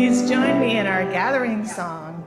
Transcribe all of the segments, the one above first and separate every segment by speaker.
Speaker 1: Please join me in our gathering song.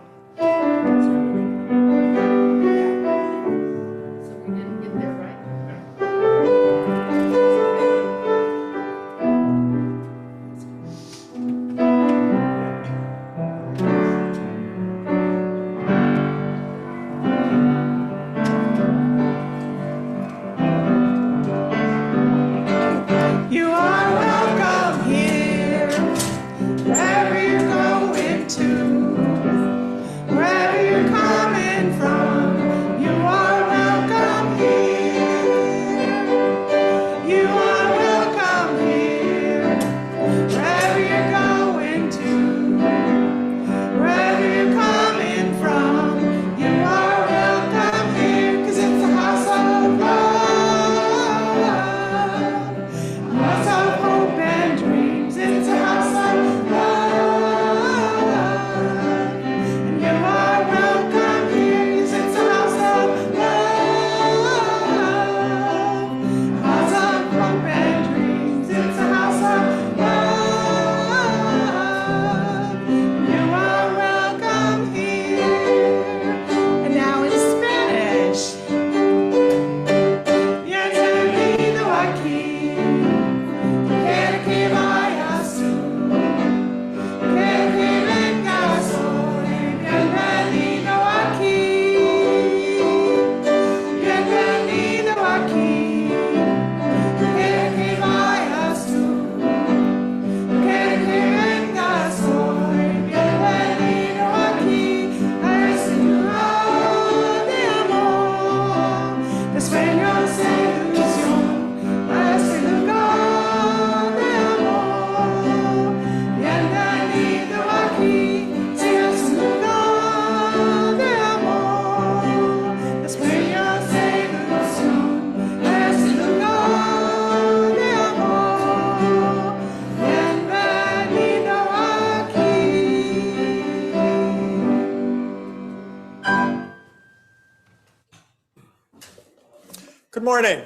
Speaker 2: Good morning.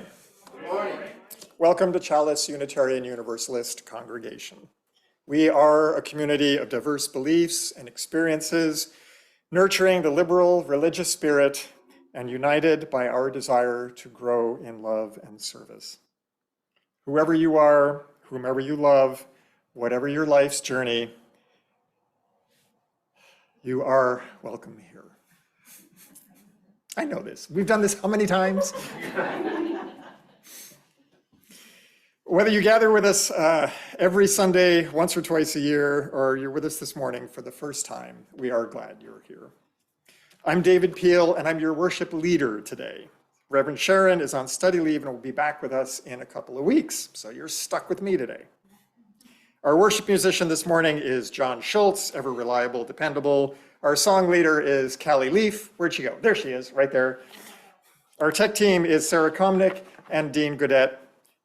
Speaker 2: Good morning. Welcome to Chalice Unitarian Universalist Congregation. We are a community of diverse beliefs and experiences, nurturing the liberal religious spirit and united by our desire to grow in love and service. Whoever you are, whomever you love, whatever your life's journey, you are welcome here. I know this. We've done this how many times? Whether you gather with us every Sunday, once or twice a year, or you're with us this morning for the first time, we are glad you're here. I'm David Peale, and I'm your worship leader today. Reverend Sharon is on study leave and will be back with us in a couple of weeks, so you're stuck with me today. Our worship musician this morning is John Schultz, ever reliable, dependable. Our song leader is Callie Leaf. Where'd she go? There she is, right there. Our tech team is Sarah Komnick and Dean Goodette.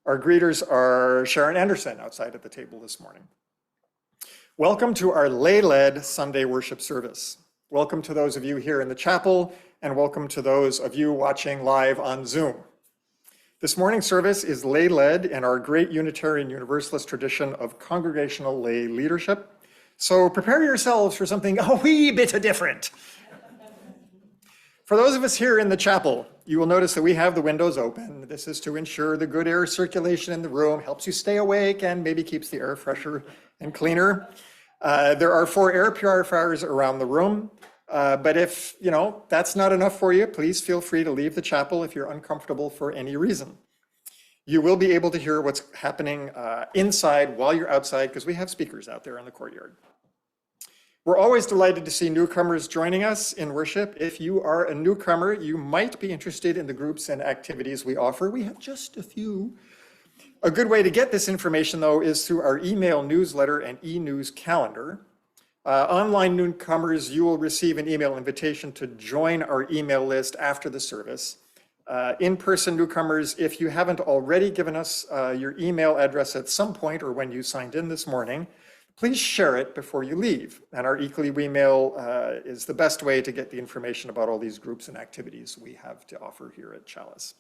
Speaker 2: Our greeters are Sharon Anderson outside at the table this morning. Welcome to our lay-led Sunday worship service. Welcome to those of you here in the chapel, and welcome to those of you watching live on Zoom. This morning's service is lay-led in our great Unitarian Universalist tradition of congregational lay leadership. So prepare yourselves for something a wee bit different. For those of us here in the chapel, you will notice that we have the windows open. This is to ensure the good air circulation in the room, helps you stay awake, and maybe keeps the air fresher and cleaner. There are 4 air purifiers around the room. But if that's not enough for you, please feel free to leave the chapel if you're uncomfortable for any reason. You will be able to hear what's happening inside while you're outside because we have speakers out there in the courtyard. We're always delighted to see newcomers joining us in worship. If you are a newcomer, you might be interested in the groups and activities we offer. We have just a few. A good way to get this information, though, is through our email newsletter and e-news calendar. Online newcomers, you will receive an email invitation to join our email list after the service. In-person newcomers, if you haven't already given us your email address at some point or when you signed in this morning, please share it before you leave. And our equally email is the best way to get the information about all these groups and activities we have to offer here at Chalice.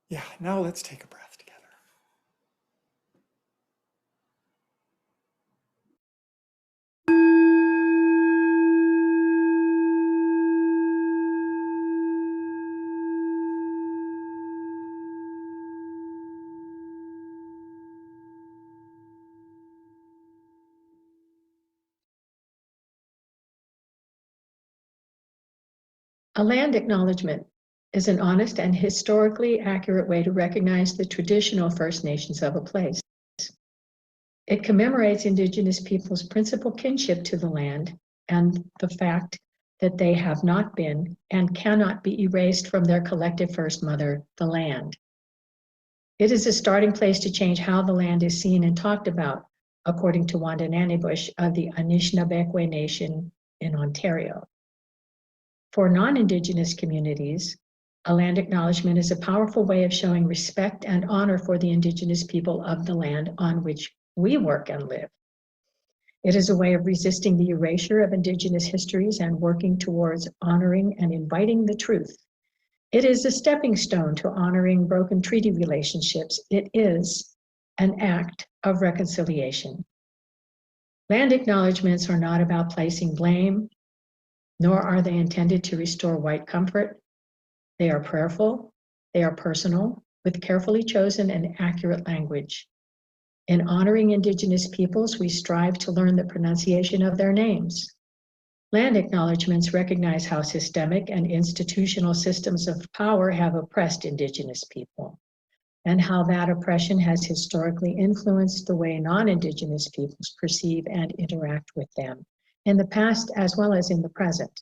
Speaker 2: Yeah, now let's take a breath together.
Speaker 3: A land acknowledgement is an honest and historically accurate way to recognize the traditional First Nations of a place. It commemorates Indigenous peoples' principal kinship to the land and the fact that they have not been and cannot be erased from their collective First Mother, the land. It is a starting place to change how the land is seen and talked about, according to Wanda Nannybush of the Anishinaabe Nation in Ontario. For non-Indigenous communities, a land acknowledgement is a powerful way of showing respect and honor for the Indigenous people of the land on which we work and live. It is a way of resisting the erasure of Indigenous histories and working towards honoring and inviting the truth. It is a stepping stone to honoring broken treaty relationships. It is an act of reconciliation. Land acknowledgements are not about placing blame, nor are they intended to restore white comfort. They are prayerful, they are personal, with carefully chosen and accurate language. In honoring Indigenous peoples, we strive to learn the pronunciation of their names. Land acknowledgements recognize how systemic and institutional systems of power have oppressed Indigenous people, and how that oppression has historically influenced the way non-Indigenous peoples perceive and interact with them, in the past as well as in the present.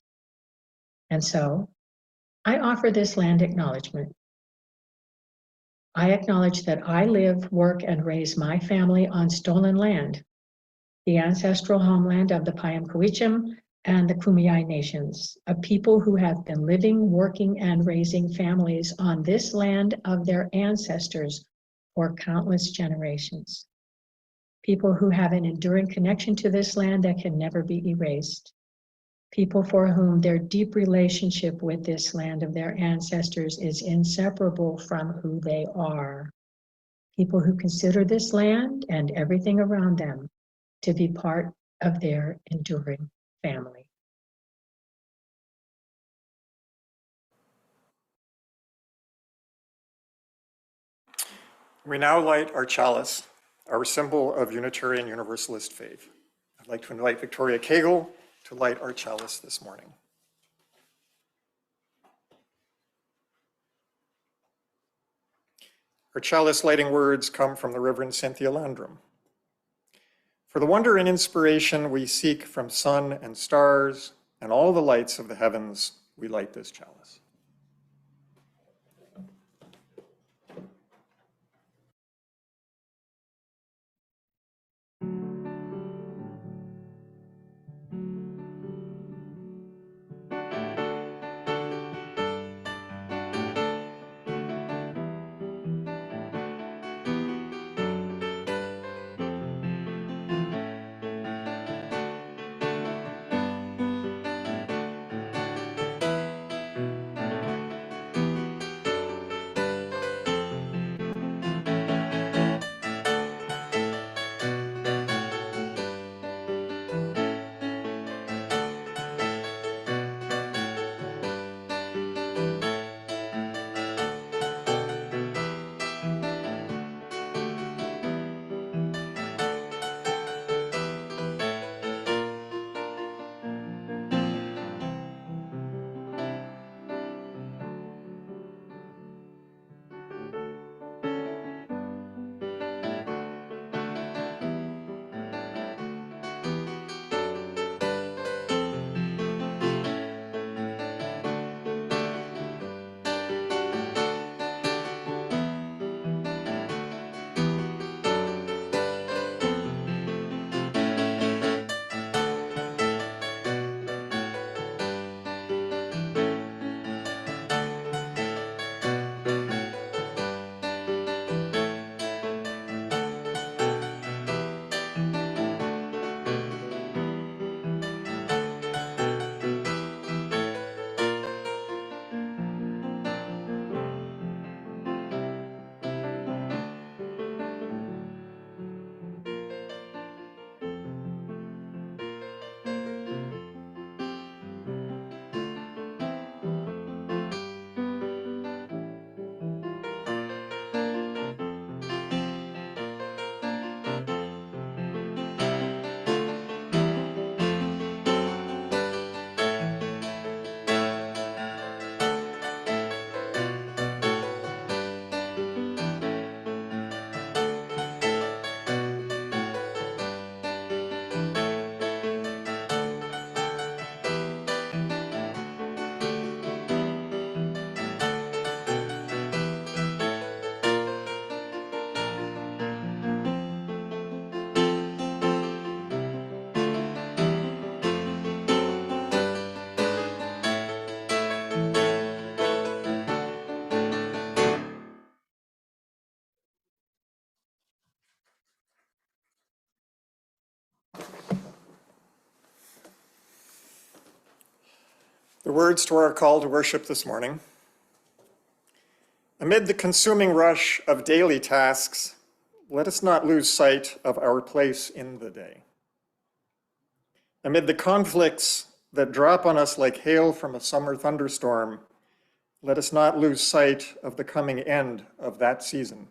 Speaker 3: And so, I offer this land acknowledgement. I acknowledge that I live, work, and raise my family on stolen land, the ancestral homeland of the Piamkouicham and the Kumeyaay nations, a people who have been living, working, and raising families on this land of their ancestors for countless generations. People who have an enduring connection to this land that can never be erased. People for whom their deep relationship with this land of their ancestors is inseparable from who they are. People who consider this land and everything around them to be part of their enduring family.
Speaker 2: We now light our chalice, our symbol of Unitarian Universalist faith. I'd like to invite Victoria Cagle to light our chalice this morning. Our chalice lighting words come from the Reverend Cynthia Landrum. For the wonder and inspiration we seek from sun and stars and all the lights of the heavens, we light this chalice. The words to our call to worship this morning. Amid the consuming rush of daily tasks, let us not lose sight of our place in the day. Amid the conflicts that drop on us like hail from a summer thunderstorm, let us not lose sight of the coming end of that season.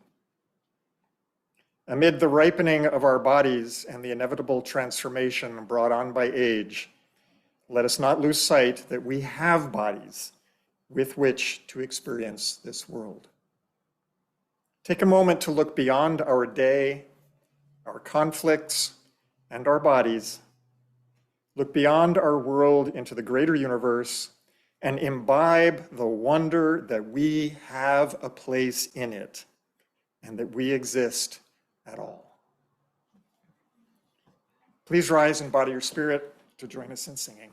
Speaker 2: Amid the ripening of our bodies and the inevitable transformation brought on by age, let us not lose sight that we have bodies with which to experience this world. Take a moment to look beyond our day, our conflicts, and our bodies. Look beyond our world into the greater universe and imbibe the wonder that we have a place in it and that we exist at all. Please rise in body or spirit to join us in singing.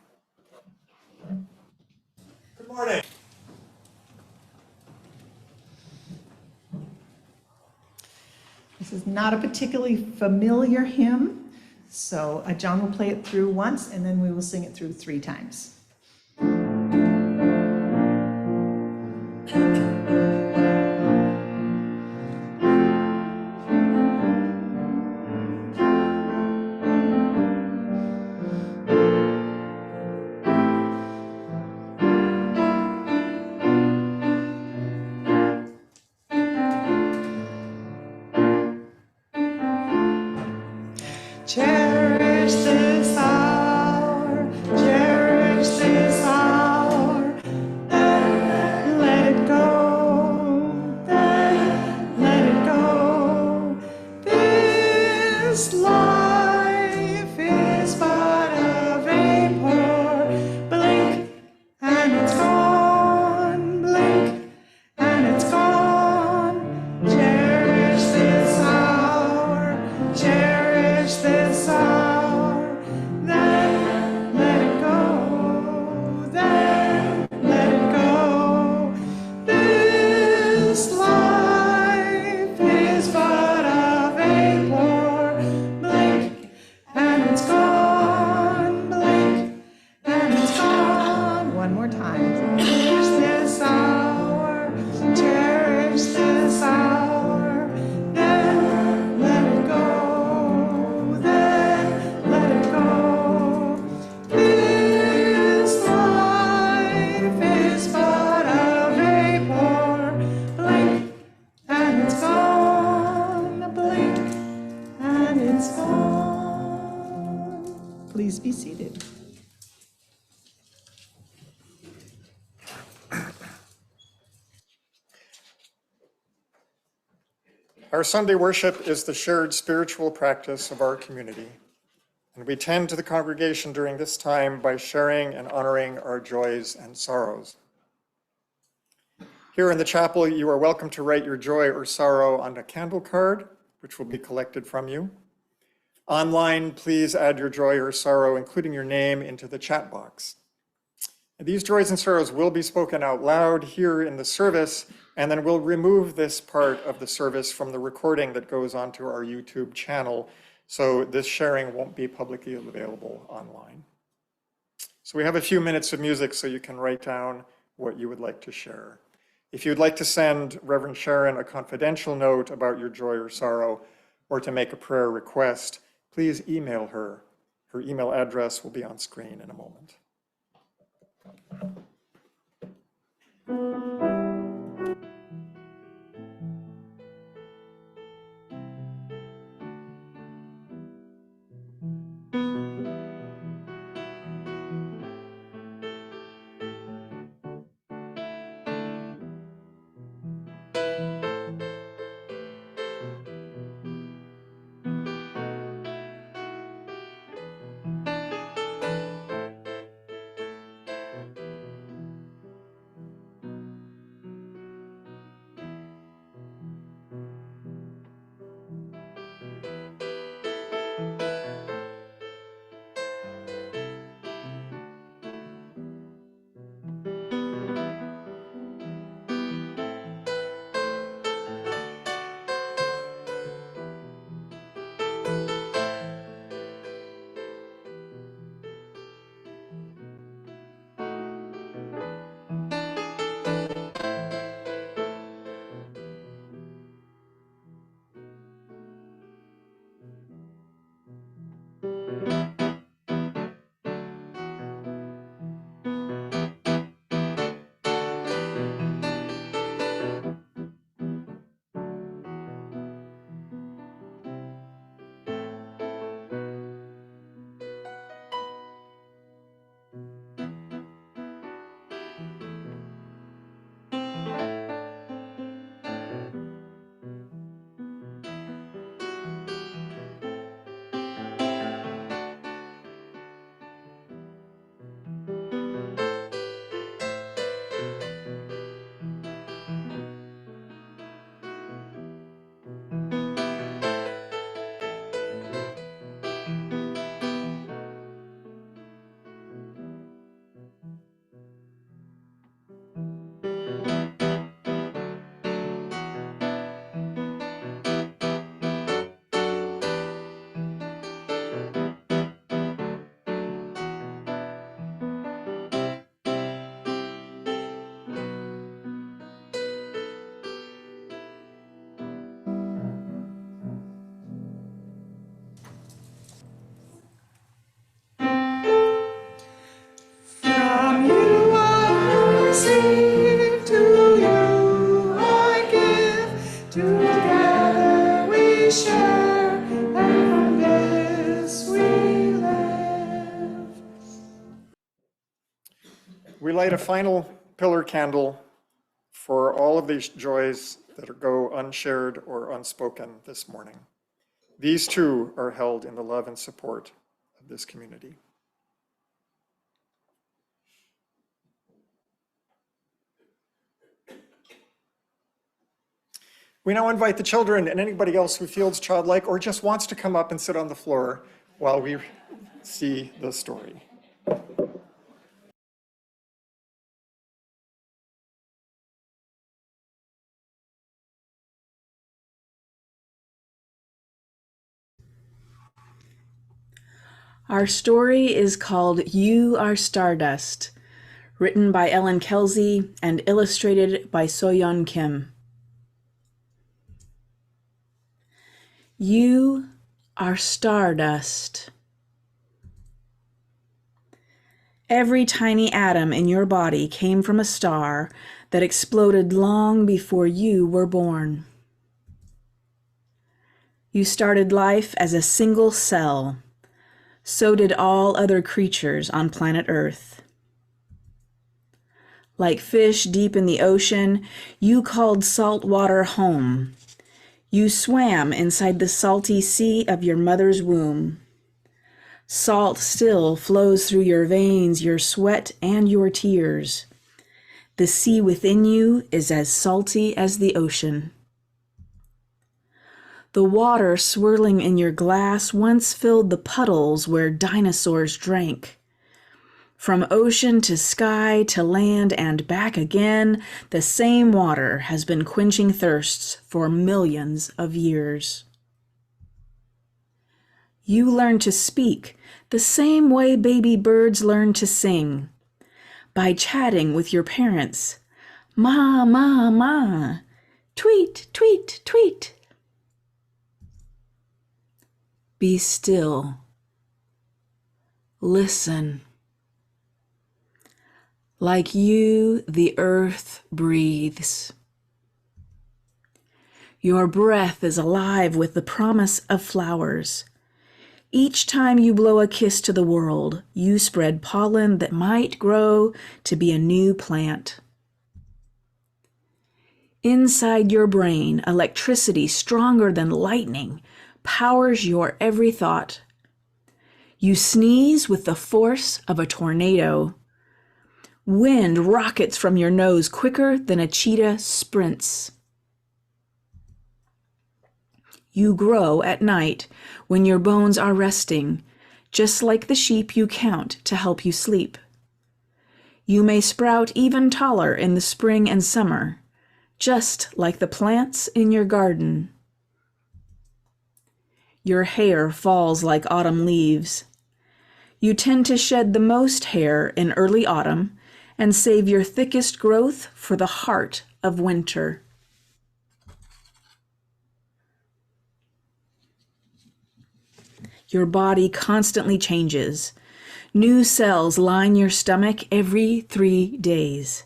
Speaker 2: Good morning.
Speaker 1: This is not a particularly familiar hymn, so John will play it through once and then we will sing it through 3 times. Cherish this hour, cherish this hour, then let it go, then let it go. This life is but a vapor, blink and it's gone, blink and it's gone. Cherish this hour, cherish this hour, then let it go, then let it go. This life is but a vapor, blink and it's gone, blink and it's gone. One more time. Cherish this hour, cherish this hour, then let it go, then let it go. This life is but a vapor, blink and it's gone, blink and it's gone. Please be seated.
Speaker 2: Our Sunday worship is the shared spiritual practice of our community, and we tend to the congregation during this time by sharing and honoring our joys and sorrows. Here in the chapel, you are welcome to write your joy or sorrow on a candle card, which will be collected from you. Online, please add your joy or sorrow, including your name, into the chat box. And these joys and sorrows will be spoken out loud here in the service, and then we'll remove this part of the service from the recording that goes onto our YouTube channel, so this sharing won't be publicly available online. So we have a few minutes of music so you can write down what you would like to share. If you'd like to send Reverend Sharon a confidential note about your joy or sorrow, or to make a prayer request, please email her. Her email address will be on screen in a moment.
Speaker 1: share, and for this we live.
Speaker 2: We light a final pillar candle for all of these joys that go unshared or unspoken this morning. These too are held in the love and support of this community. We now invite the children and anybody else who feels childlike or just wants to come up and sit on the floor while we see the story.
Speaker 4: Our story is called You Are Stardust, written by Ellen Kelsey and illustrated by Soyeon Kim. You are stardust. Every tiny atom in your body came from a star that exploded long before you were born. You started life as a single cell. So did all other creatures on planet Earth. Like fish deep in the ocean, you called salt water home. You swam inside the salty sea of your mother's womb. Salt still flows through your veins, your sweat, and your tears. The sea within you is as salty as the ocean. The water swirling in your glass once filled the puddles where dinosaurs drank. From ocean to sky to land and back again, the same water has been quenching thirsts for millions of years. You learn to speak the same way baby birds learn to sing, by chatting with your parents. Ma, ma, ma, tweet, tweet, tweet. Be still. Listen. Like you, the earth breathes. Your breath is alive with the promise of flowers. Each time you blow a kiss to the world, you spread pollen that might grow to be a new plant. Inside your brain, electricity stronger than lightning powers your every thought. You sneeze with the force of a tornado. Wind rockets from your nose quicker than a cheetah sprints. You grow at night when your bones are resting, just like the sheep you count to help you sleep. You may sprout even taller in the spring and summer, just like the plants in your garden. Your hair falls like autumn leaves. You tend to shed the most hair in early autumn and save your thickest growth for the heart of winter. Your body constantly changes. New cells line your stomach every 3 days.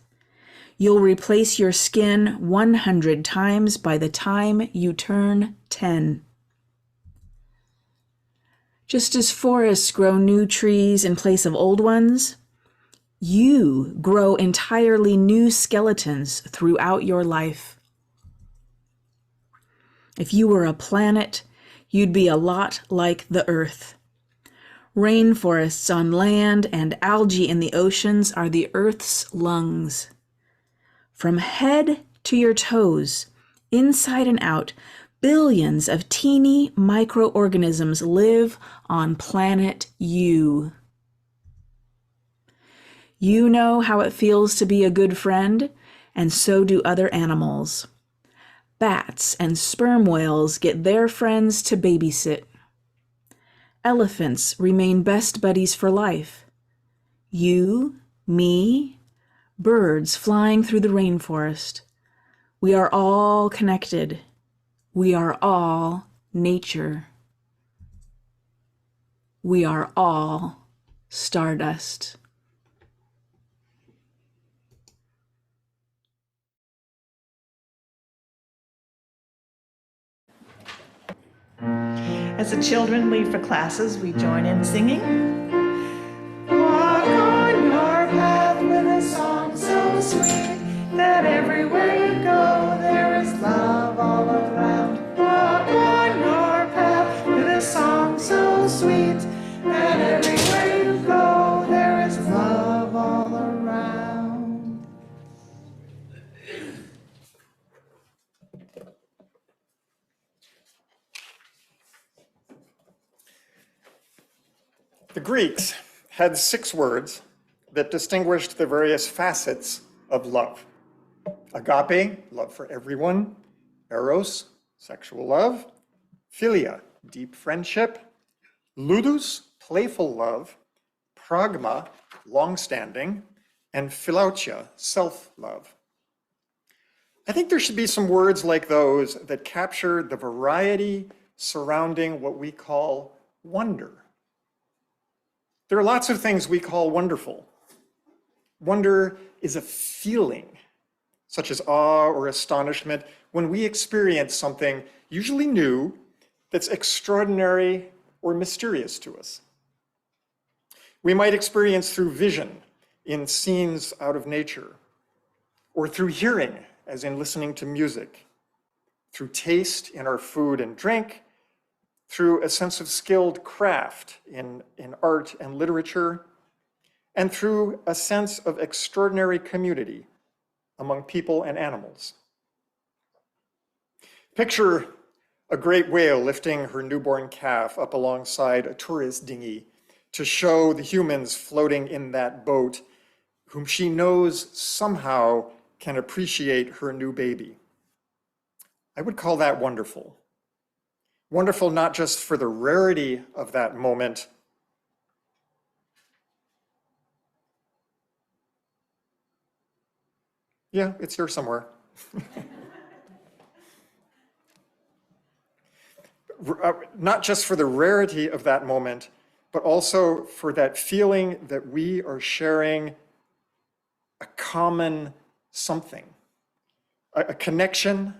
Speaker 4: You'll replace your skin 100 times by the time you turn 10. Just as forests grow new trees in place of old ones, you grow entirely new skeletons throughout your life. If you were a planet, you'd be a lot like the Earth. Rainforests on land and algae in the oceans are the Earth's lungs. From head to your toes, inside and out, billions of teeny microorganisms live on planet You. You know how it feels to be a good friend, and so do other animals. Bats and sperm whales get their friends to babysit. Elephants remain best buddies for life. You, me, birds flying through the rainforest. We are all connected. We are all nature. We are all stardust.
Speaker 1: As the children leave for classes, we join in singing. Walk on your path with a song so sweet that everywhere you go there is love all around. Walk on your path with a song so sweet that everywhere you go there is love all around.
Speaker 2: The Greeks had 6 words that distinguished the various facets of love. Agape, love for everyone. Eros, sexual love. Philia, deep friendship. Ludus, playful love. Pragma, long-standing. And philautia, self-love. I think there should be some words like those that capture the variety surrounding what we call wonder. There are lots of things we call wonderful. Wonder is a feeling, such as awe or astonishment, when we experience something usually new that's extraordinary or mysterious to us. We might experience through vision in scenes out of nature, or through hearing, as in listening to music, through taste in our food and drink, through a sense of skilled craft in art and literature, and through a sense of extraordinary community among people and animals. Picture a great whale lifting her newborn calf up alongside a tourist dinghy to show the humans floating in that boat whom she knows somehow can appreciate her new baby. I would call that wonderful. Wonderful not just for the rarity of that moment, yeah, it's here somewhere. Not just for the rarity of that moment, but also for that feeling that we are sharing a common something, a connection,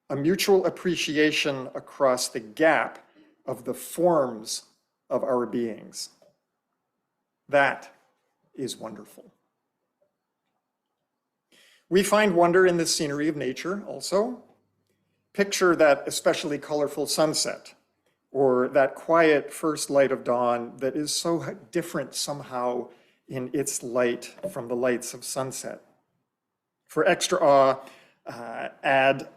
Speaker 2: a mutual appreciation across the gap of the forms of our beings. That is wonderful. We find wonder in the scenery of nature also. Picture that especially colorful sunset, or that quiet first light of dawn that is so different somehow in its light from the lights of sunset. For extra awe, add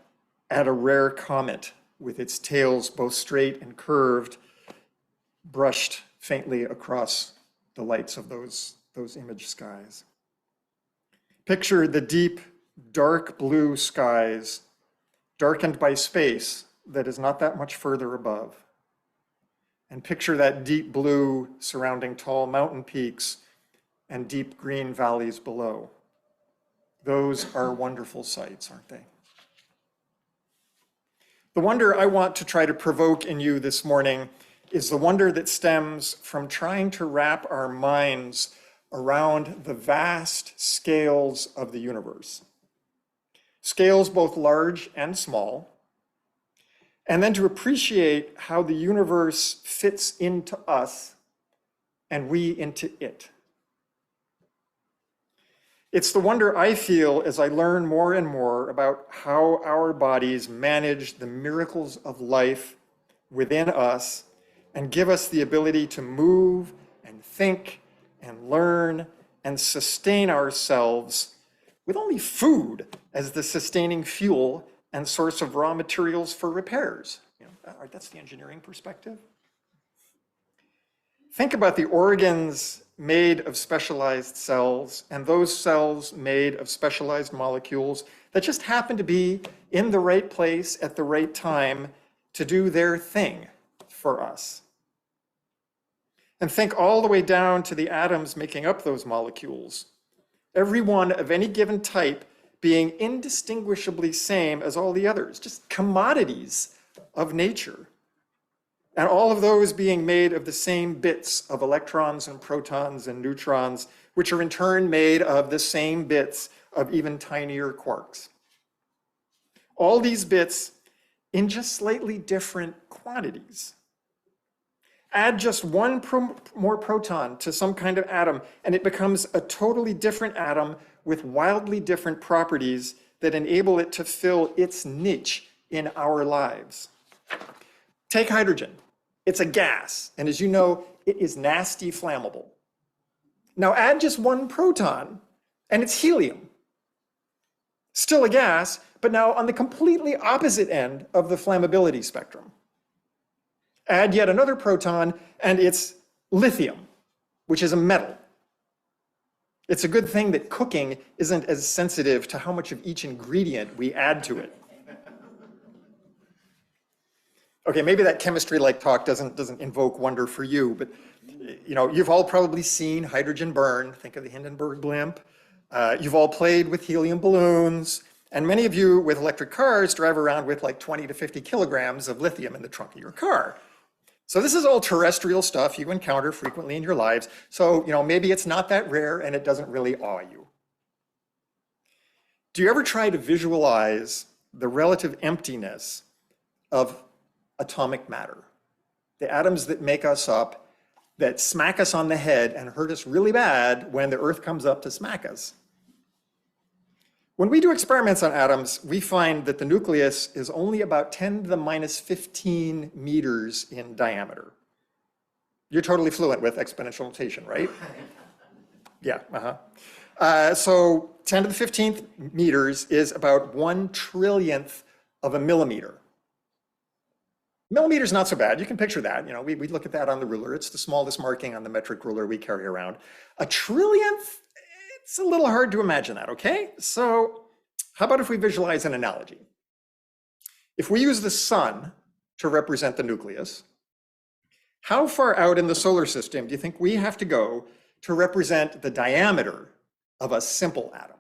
Speaker 2: a rare comet with its tails both straight and curved, brushed faintly across the lights of those image skies. Picture the deep, dark blue skies, darkened by space that is not that much further above. And picture that deep blue surrounding tall mountain peaks and deep green valleys below. Those are wonderful sights, aren't they? The wonder I want to try to provoke in you this morning is the wonder that stems from trying to wrap our minds around the vast scales of the universe. Scales both large and small, and then to appreciate how the universe fits into us and we into it. It's the wonder I feel as I learn more and more about how our bodies manage the miracles of life within us and give us the ability to move and think and learn and sustain ourselves with only food as the sustaining fuel and source of raw materials for repairs. That's the engineering perspective. Think about the organs made of specialized cells and those cells made of specialized molecules that just happen to be in the right place at the right time to do their thing for us. And think all the way down to the atoms making up those molecules, every one of any given type being indistinguishably same as all the others, just commodities of nature. And all of those being made of the same bits of electrons and protons and neutrons, which are in turn made of the same bits of even tinier quarks. All these bits in just slightly different quantities, Add just one more proton to some kind of atom, and it becomes a totally different atom with wildly different properties that enable it to fill its niche in our lives. Take hydrogen. It's a gas, and as you know, it is nasty flammable. Now add just one proton, and it's helium. Still a gas, but now on the completely opposite end of the flammability spectrum. Add yet another proton, and it's lithium, which is a metal. It's a good thing that cooking isn't as sensitive to how much of each ingredient we add to it. Okay, maybe that chemistry-like talk doesn't invoke wonder for you, but you've all probably seen hydrogen burn. Think of the Hindenburg blimp. You've all played with helium balloons, and many of you with electric cars drive around with like 20 to 50 kilograms of lithium in the trunk of your car. So this is all terrestrial stuff you encounter frequently in your lives. So, maybe it's not that rare and it doesn't really awe you. Do you ever try to visualize the relative emptiness of atomic matter? The atoms that make us up, that smack us on the head and hurt us really bad when the Earth comes up to smack us. When we do experiments on atoms, we find that the nucleus is only about 10 to the minus 15 meters in diameter. You're totally fluent with exponential notation, right? Yeah, so 10 to the 15th meters is about 1/trillionth of a millimeter. Millimeter's not so bad. You can picture that. We look at that on the ruler. It's the smallest marking on the metric ruler we carry around. A trillionth, it's a little hard to imagine that, okay? So how about if we visualize an analogy? If we use the sun to represent the nucleus, how far out in the solar system do you think we have to go to represent the diameter of a simple atom?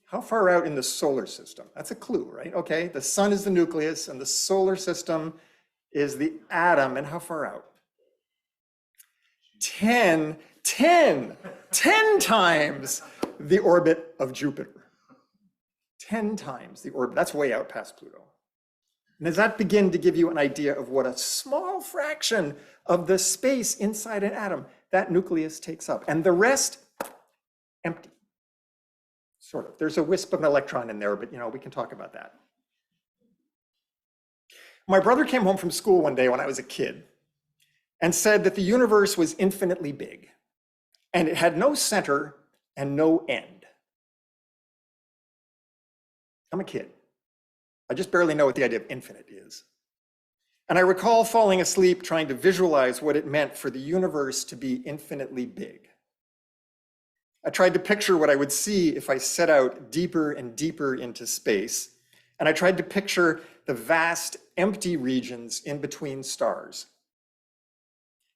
Speaker 2: How far out in the solar system? That's a clue, right? Okay, the sun is the nucleus and the solar system is the atom. And how far out? 10 times the orbit of Jupiter. 10 times the orbit. That's way out past Pluto. And does that begin to give you an idea of what a small fraction of the space inside an atom that nucleus takes up? And the rest, empty. Sort of. There's a wisp of an electron in there, but we can talk about that. My brother came home from school one day when I was a kid and said that the universe was infinitely big and it had no center and no end. I'm a kid. I just barely know what the idea of infinite is. And I recall falling asleep trying to visualize what it meant for the universe to be infinitely big. I tried to picture what I would see if I set out deeper and deeper into space. And I tried to picture the vast empty regions in between stars.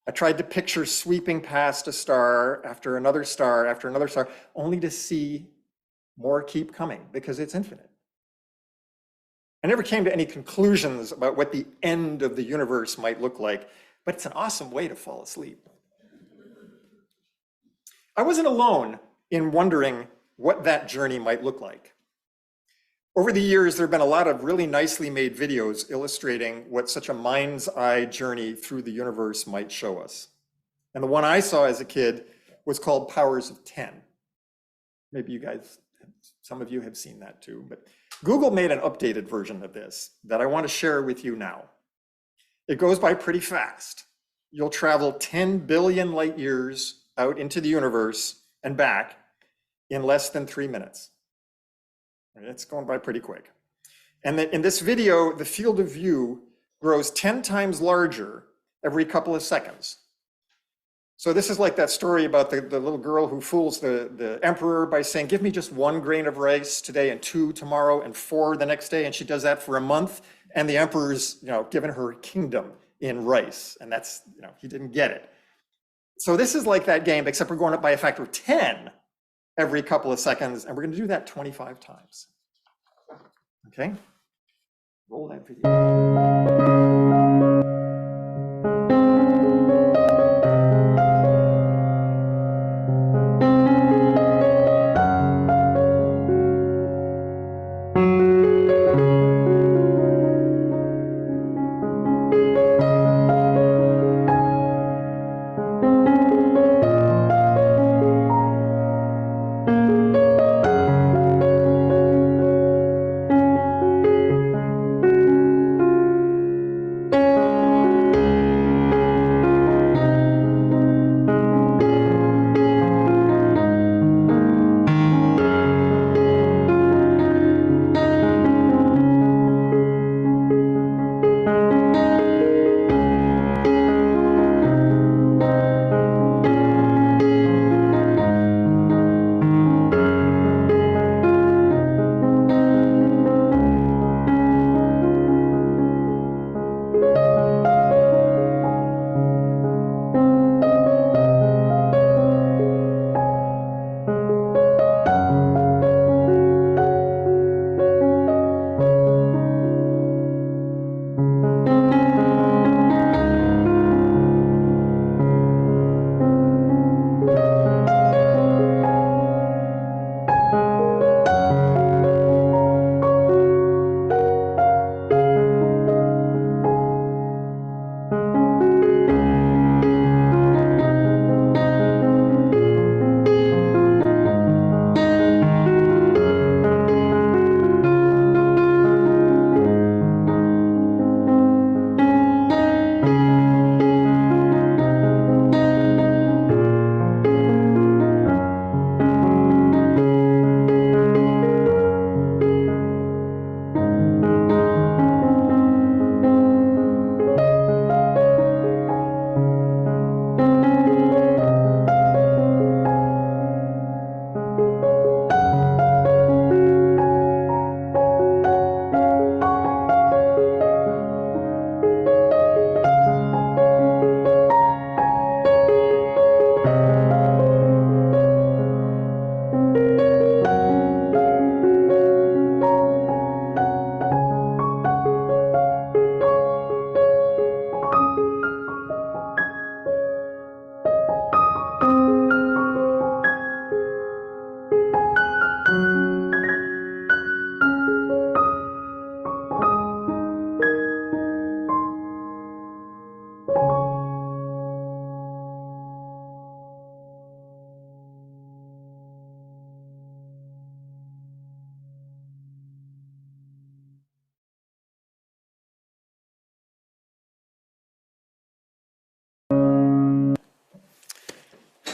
Speaker 2: I tried to picture sweeping past a star after another star after another star, only to see more keep coming because it's infinite. I never came to any conclusions about what the end of the universe might look like, but it's an awesome way to fall asleep. I wasn't alone in wondering what that journey might look like. Over the years, there have been a lot of really nicely made videos illustrating what such a mind's eye journey through the universe might show us. And the one I saw as a kid was called Powers of 10. Maybe you guys, some of you have seen that too, but Google made an updated version of this that I want to share with you now. It goes by pretty fast. You'll travel 10 billion light years out into the universe and back in less than 3 minutes. It's going by pretty quick. And then in this video, the field of view grows 10 times larger every couple of seconds. So this is like that story about the little girl who fools the emperor by saying, give me just 1 grain of rice today and 2 tomorrow and 4 the next day. And she does that for a month. And the emperor's given her kingdom in rice. And that's, he didn't get it. So this is like that game, except we're going up by a factor of 10 every couple of seconds. And we're going to do that 25 times. Okay? Roll that video.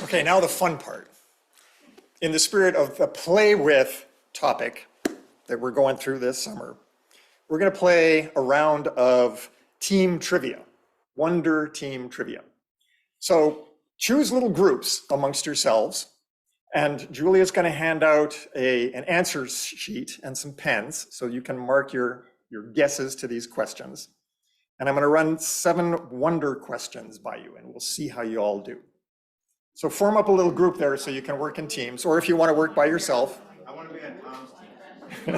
Speaker 2: Okay, now the fun part. In the spirit of the play with topic that we're going through this summer, we're going to play a round of team trivia, Wonder Team Trivia. So choose little groups amongst yourselves, and Julia's going to hand out an answer sheet and some pens so you can mark your guesses to these questions. And I'm going to run 7 wonder questions by you, and we'll see how you all do. So form up a little group there so you can work in teams, or if you want to work by yourself.
Speaker 5: I want to be on Tom's team.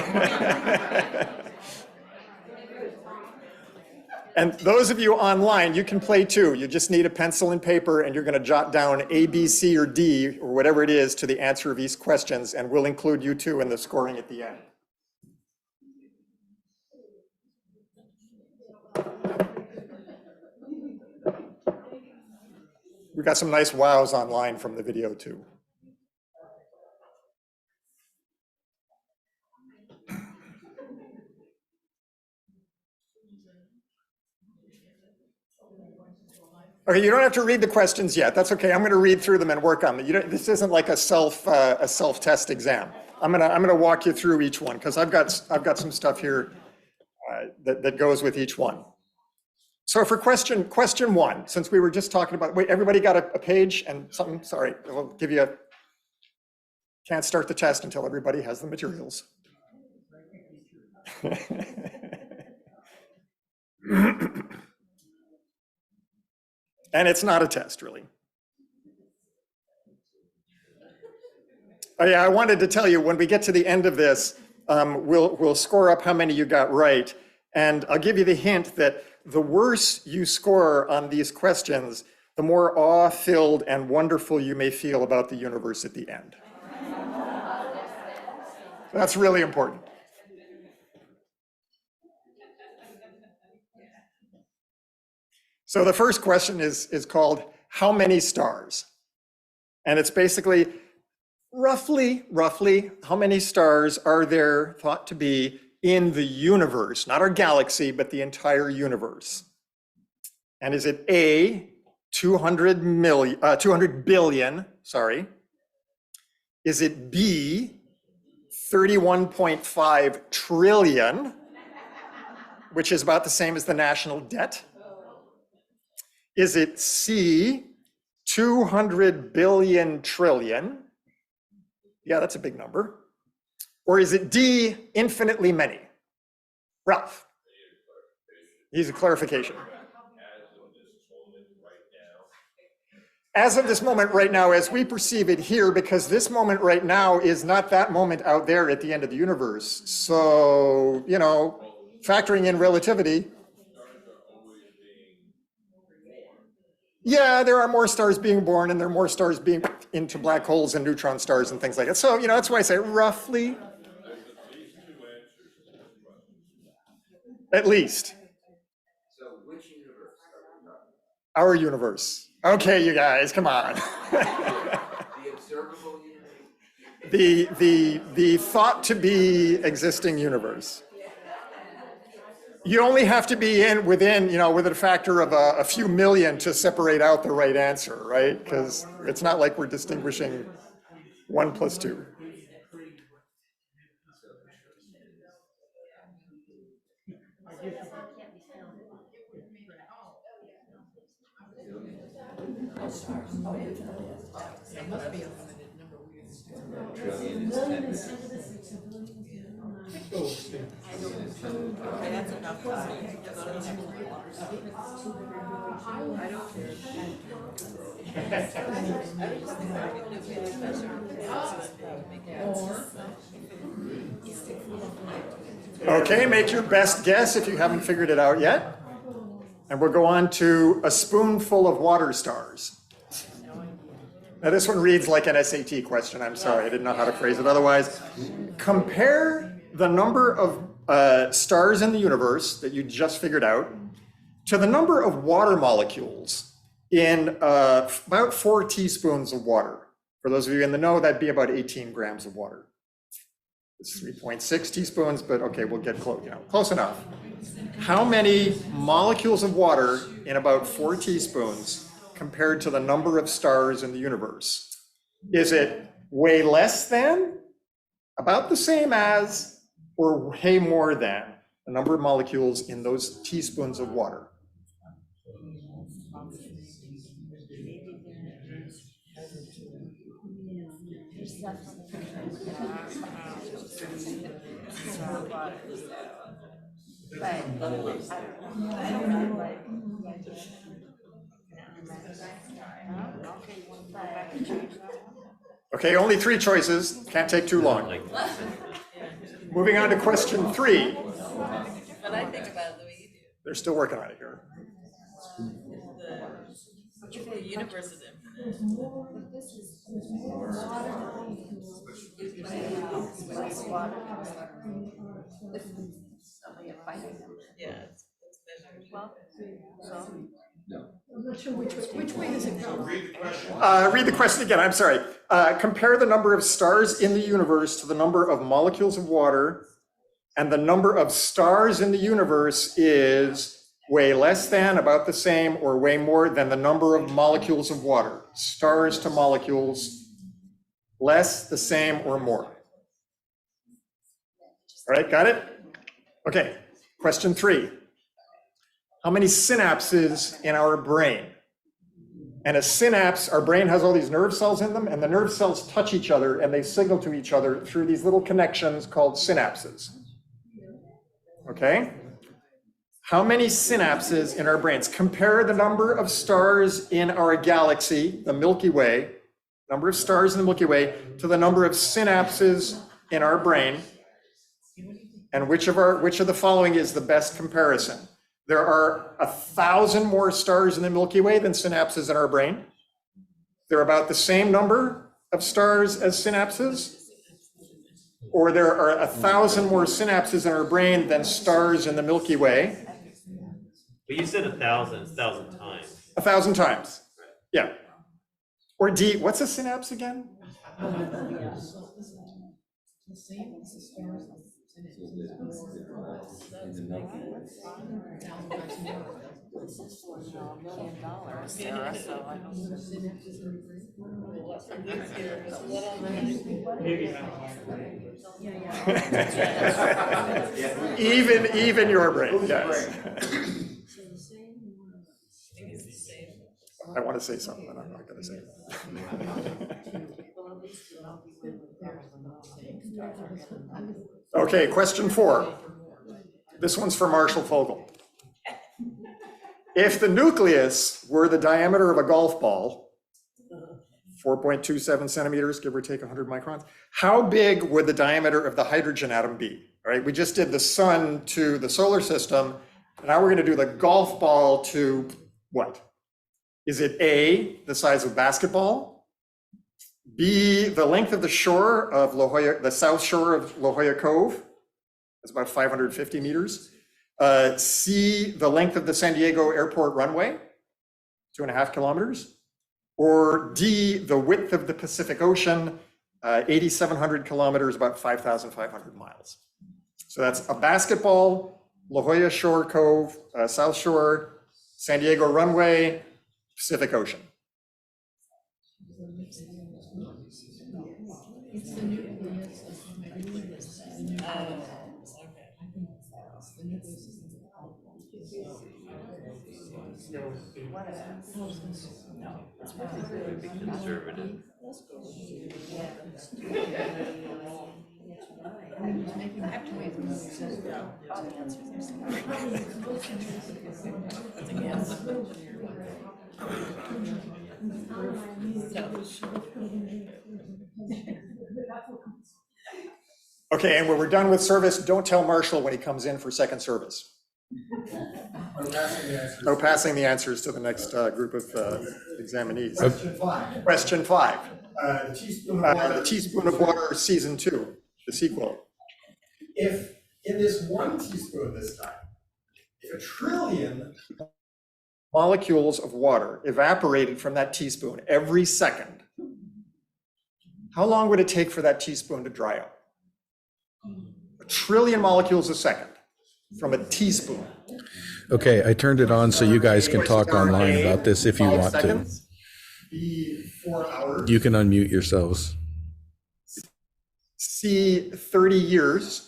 Speaker 2: And those of you online, you can play too. You just need a pencil and paper, and you're going to jot down A, B, C, or D, or whatever it is, to the answer of these questions, and we'll include you too in the scoring at the end. We've got some nice wows online from the video too. Okay, you don't have to read the questions yet. That's okay. I'm going to read through them and work on them. This isn't like a self-test exam. I'm going to walk you through each one because I've got some stuff here that goes with each one. So for question 1, since we were just talking about, wait, everybody got a page and something? Sorry, we'll give you can't start the test until everybody has the materials. And it's not a test, really. Oh yeah, I wanted to tell you, when we get to the end of this, we'll score up how many you got right. And I'll give you the hint that the worse you score on these questions, the more awe-filled and wonderful you may feel about the universe at the end. That's really important. So the first question is called, how many stars? And it's basically, roughly, how many stars are there thought to be in the universe? Not our galaxy, but the entire universe. And is it A, 200 billion, sorry? Is it B, 31.5 trillion, which is about the same as the national debt? Is it C, 200 billion trillion? Yeah, that's a big number. Or is it D, infinitely many? Ralph. Needs a clarification. As of this moment right now, as we perceive it here, because this moment right now is not that moment out there at the end of the universe. So, factoring in relativity. Yeah, there are more stars being born, and there are more stars being into black holes and neutron stars and things like that. So, that's why I say roughly. At least.
Speaker 5: So which universe are we talking about?
Speaker 2: Our universe. Okay, you guys, come on.
Speaker 5: The observable universe?
Speaker 2: The thought to be existing universe. You only have to be within a factor of a few million to separate out the right answer, right? Because it's not like we're distinguishing 1 plus 2. Okay, make your best guess if you haven't figured it out yet. And we'll go on to a spoonful of water stars. Now this one reads like an SAT question. I'm sorry, I didn't know how to phrase it otherwise. Compare the number of stars in the universe that you just figured out to the number of water molecules in about 4 teaspoons of water. For those of you in the know, that'd be about 18 grams of water. It's 3.6 teaspoons, but okay, we'll get close enough. How many molecules of water in about 4 teaspoons compared to the number of stars in the universe? Is it way less than, about the same as, or way more than the number of molecules in those teaspoons of water? Okay, only 3 choices, can't take too long. Moving on to question 3.
Speaker 6: But I think about it the way you do.
Speaker 2: They're still working on it here.
Speaker 6: The universe is infinite. Yeah, it's
Speaker 3: Which way does it go?
Speaker 2: Read the question again, I'm sorry. Compare the number of stars in the universe to the number of molecules of water, and the number of stars in the universe is way less than, about the same, or way more than the number of molecules of water. Stars to molecules, less, the same, or more. All right, got it? Okay, question 3. How many synapses in our brain? And a synapse, our brain has all these nerve cells in them, and the nerve cells touch each other and they signal to each other through these little connections called synapses. Okay? How many synapses in our brains? Compare the number of stars in our galaxy, the Milky Way, number of stars in the Milky Way, to the number of synapses in our brain. And which of the following is the best comparison? There are 1,000 more stars in the Milky Way than synapses in our brain. They're about the same number of stars as synapses. Or there are 1,000 more synapses in our brain than stars in the Milky Way.
Speaker 7: But you said 1,000, it's 1,000 times.
Speaker 2: 1,000 times, yeah. Or D, what's a synapse again? Even your brain, yes. I want to say something, but I'm not going to say it. Okay, question 4. This one's for Marshall Fogel. If the nucleus were the diameter of a golf ball, 4.27 centimeters, give or take 100 microns, how big would the diameter of the hydrogen atom be? All right, we just did the sun to the solar system. And now we're going to do the golf ball to what? Is it A, the size of a basketball? B, the length of the shore of La Jolla, the south shore of La Jolla Cove? That's about 550 meters. C, the length of the San Diego airport runway, 2.5 kilometers. Or D, the width of the Pacific Ocean, 8,700 kilometers, about 5,500 miles. So that's a basketball, La Jolla Shore Cove, South Shore, San Diego runway, Pacific Ocean.
Speaker 7: Conservative.
Speaker 2: Okay, and when we're done with service, don't tell Marshall when he comes in for second service. No passing the answers to the next group of examinees. Question 5. The Teaspoon of Water, Season 2, the sequel.
Speaker 8: If in this 1 teaspoon this time, if 1 trillion
Speaker 2: molecules of water evaporated from that teaspoon every second, how long would it take for that teaspoon to dry up? 1 trillion molecules a second from a teaspoon.
Speaker 9: Okay, I turned it on so you guys can talk online
Speaker 2: A,
Speaker 9: about this if you
Speaker 2: 5
Speaker 9: want to.
Speaker 2: seconds. B, 4 hours.
Speaker 9: You can unmute yourselves.
Speaker 2: C, 30 years.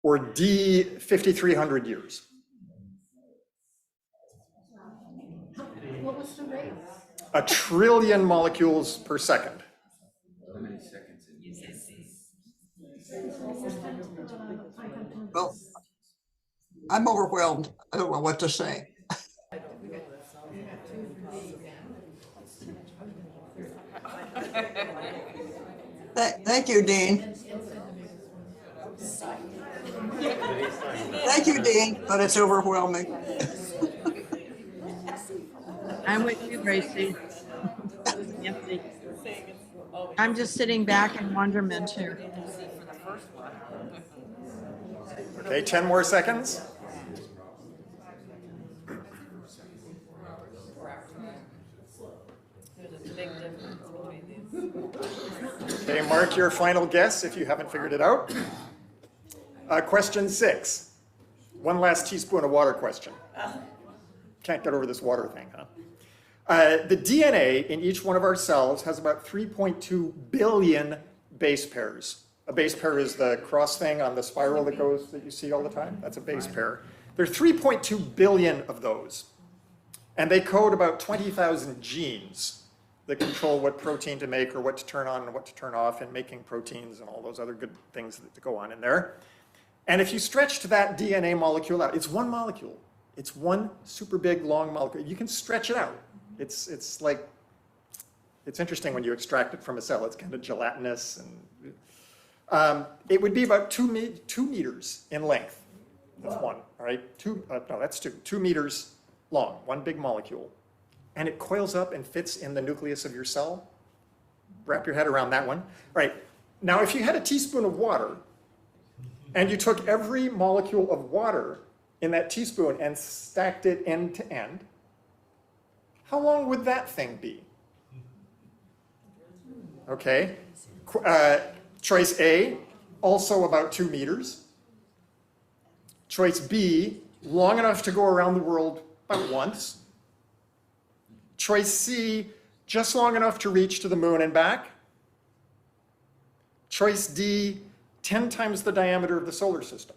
Speaker 2: Or D, 5,300 years.
Speaker 3: What was the rate?
Speaker 2: 1 trillion molecules per second.
Speaker 5: How many seconds in each?
Speaker 10: Well, I'm overwhelmed. I don't know what to say. Thank you, Dean. Thank you, Dean, but it's overwhelming.
Speaker 11: I'm with you, Gracie. Empty. I'm just sitting back in wonderment here.
Speaker 2: Okay, 10 more seconds. Okay, mark your final guess if you haven't figured it out. Question 6. One last teaspoon of water question. Can't get over this water thing, huh? The DNA in each one of our cells has about 3.2 billion base pairs. A base pair is the cross thing on the spiral that you see all the time. That's a base pair. There are 3.2 billion of those. And they code about 20,000 genes that control what protein to make or what to turn on and what to turn off in making proteins and all those other good things that go on in there. And if you stretched that DNA molecule out, it's one molecule. It's one super big, long molecule. You can stretch it out. It's interesting when you extract it from a cell. It's kind of gelatinous. And it would be about 2 meters in length. That's one, all right? That's two. 2 meters long, one big molecule. And it coils up and fits in the nucleus of your cell. Wrap your head around that one. All right, now if you had a teaspoon of water and you took every molecule of water in that teaspoon and stacked it end to end, how long would that thing be? Okay, choice A, also about 2 meters. Choice B, long enough to go around the world about once. Choice C, just long enough to reach to the moon and back. Choice D, 10 times the diameter of the solar system.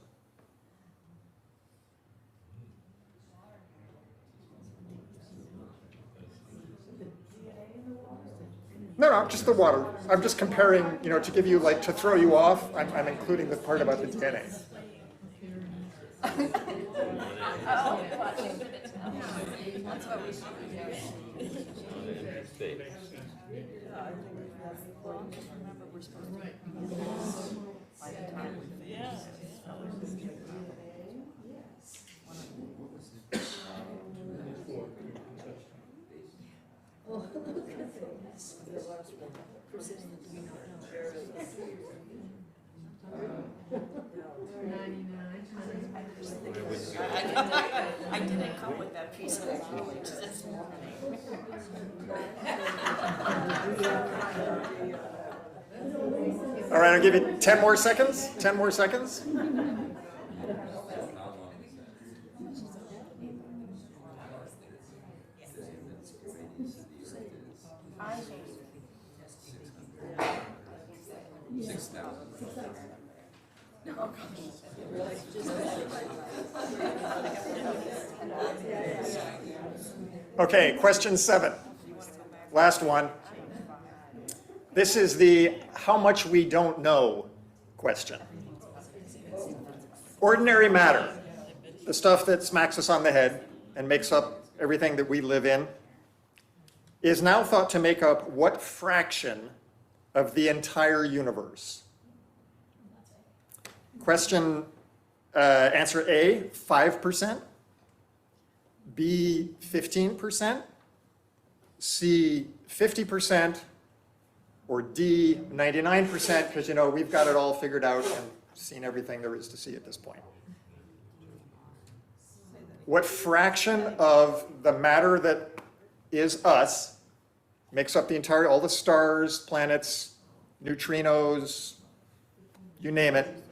Speaker 2: No, just the water. I'm just comparing, to give you, to throw you off, I'm including the part about the DNA.
Speaker 6: I didn't come with that piece of knowledge this morning.
Speaker 2: All right, I'll give you 10 more seconds. 10 more seconds. Okay, question 7. Last one. This is the how much we don't know question. Ordinary matter, the stuff that smacks us on the head and makes up everything that we live in, is now thought to make up what fraction of the entire universe? Question, answer A, 5%, B, 15%, C, 50%, or D, 99%, because we've got it all figured out and seen everything there is to see at this point. What fraction of the matter that is us makes up the entire, all the stars, planets, neutrinos, you name it,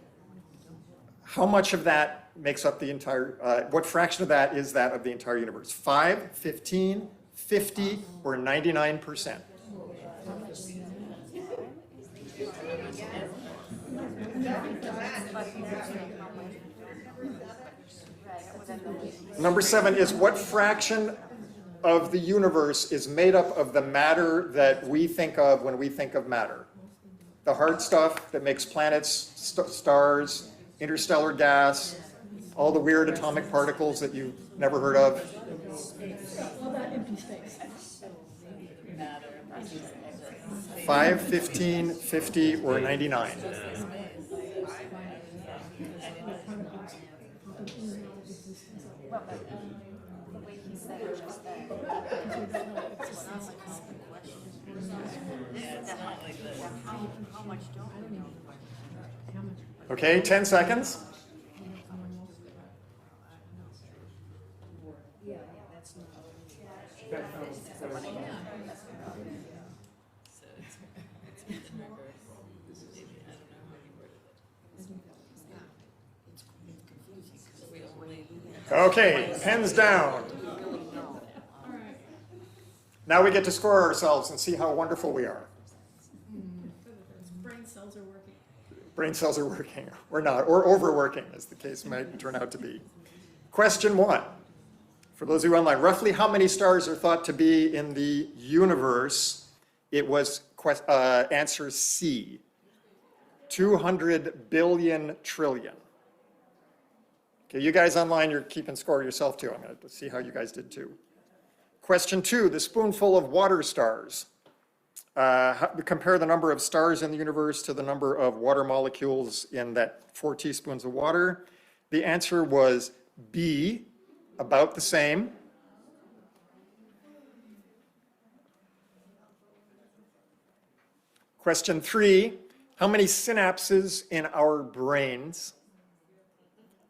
Speaker 2: how much of that makes up the entire, what fraction of that is that of the entire universe? 5, 15, 50, or 99%? Number 7 is what fraction of the universe is made up of the matter that we think of when we think of matter? The hard stuff that makes planets, stars, interstellar gas, all the weird atomic particles that you've never heard of. 5, 15, 50, or 99? Okay, 10 seconds. Okay, pens down. Now we get to score ourselves and see how wonderful we are.
Speaker 1: Brain cells are working.
Speaker 2: Brain cells are working, or not, or overworking, as the case might turn out to be. Question 1. For those of you online, roughly how many stars are thought to be in the universe? It was answer C, 200 billion trillion. Okay, you guys online, you're keeping score yourself too. I'm going to see how you guys did too. Question 2, the spoonful of water stars. Compare the number of stars in the universe to the number of water molecules in that 4 teaspoons of water. The answer was B, about the same. Question 3, how many synapses in our brains?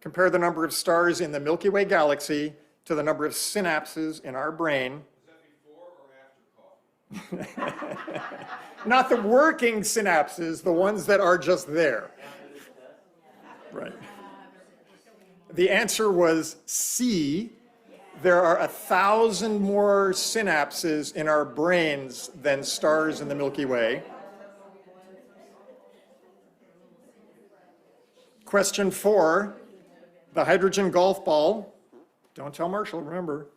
Speaker 2: Compare the number of stars in the Milky Way galaxy to the number of synapses in our brain.
Speaker 5: Is that before or after coffee?
Speaker 2: Not the working synapses, the ones that are just there. Right. The answer was C. There are 1,000 more synapses in our brains than stars in the Milky Way. Question 4, the hydrogen golf ball. Don't tell Marshall, remember.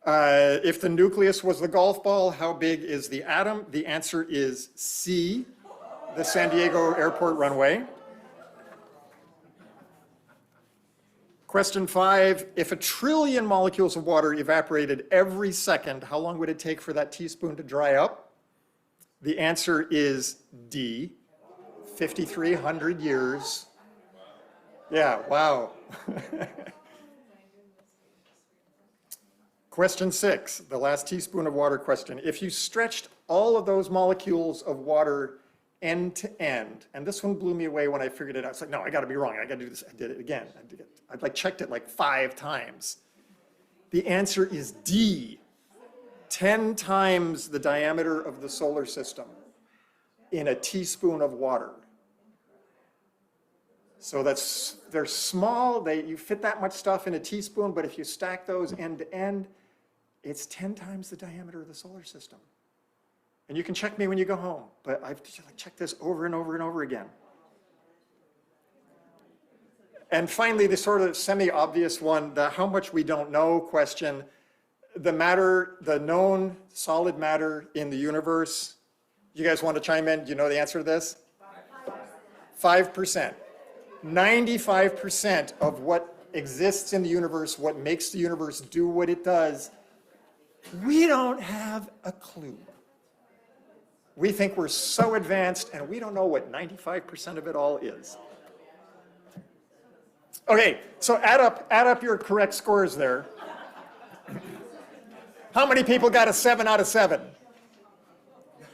Speaker 2: If the nucleus was the golf ball, how big is the atom? The answer is C, the San Diego Airport runway. Question 5, if 1 trillion molecules of water evaporated every second, how long would it take for that teaspoon to dry up? The answer is D, 5,300 years. Yeah, wow. Question 6, the last teaspoon of water question. If you stretched all of those molecules of water end to end, and this one blew me away when I figured it out. It's like, no, I got to be wrong. I got to do this. I did it again. I like checked it like 5 times. The answer is D, 10 times the diameter of the solar system in a teaspoon of water. So they're small, you fit that much stuff in a teaspoon, but if you stack those end to end, it's 10 times the diameter of the solar system. And you can check me when you go home, but I've checked this over and over and over again. And finally, the sort of semi-obvious one, the how much we don't know question, the matter, the known solid matter in the universe. You guys want to chime in? Do you know the answer to this? 5%. 95% of what exists in the universe, what makes the universe do what it does, we don't have a clue. We think we're so advanced and we don't know what 95% of it all is. Okay, so add up your correct scores there. How many people got a 7 out of 7?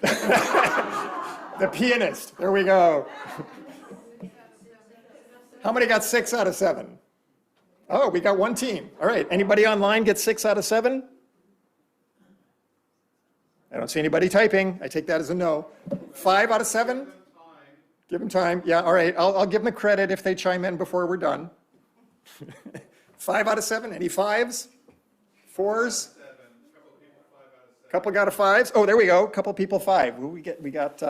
Speaker 2: The pianist, there we go. How many got 6 out of 7? Oh, we got one team. All right, anybody online get 6 out of 7? I don't see anybody typing. I take that as a no. 5 out of 7? Give them time. Yeah, all right, I'll give them a credit if they chime in before we're done. 5 out of 7, any fives? Fours? Couple got a fives. Oh, there we go. Couple people 5. Who we got